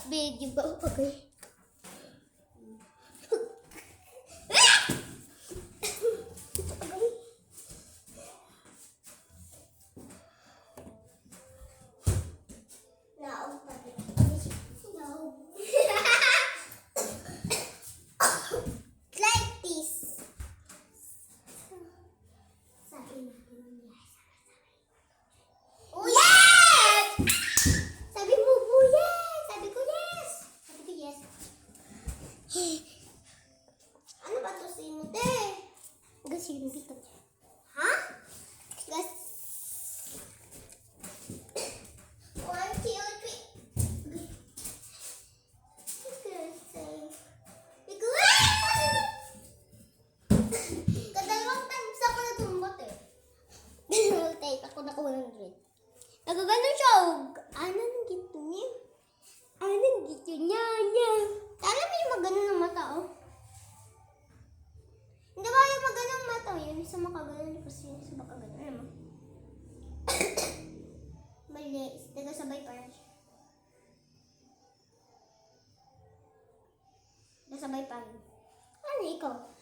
Video ba? Okay. Like this. Oh, yes! Sabi mo po yes! Sabi ko yes! Sabi ko yes. Ano ba to sino, te? Gasin dito. Ha? Gas. 1, 2, 3. Kadalawang times ako natumbot eh. Take ako na 100. Nagagano siya og anong gito niya? Anong gito niya? Alam mo yung magano ng mata oh? Hindi ba yung magano ng mata oh? Yung isa makagano kasi yung isa makagano. Alam mo? Mali. Nagasabay pa rin siya. Nasabay pa rin. Ano ikaw?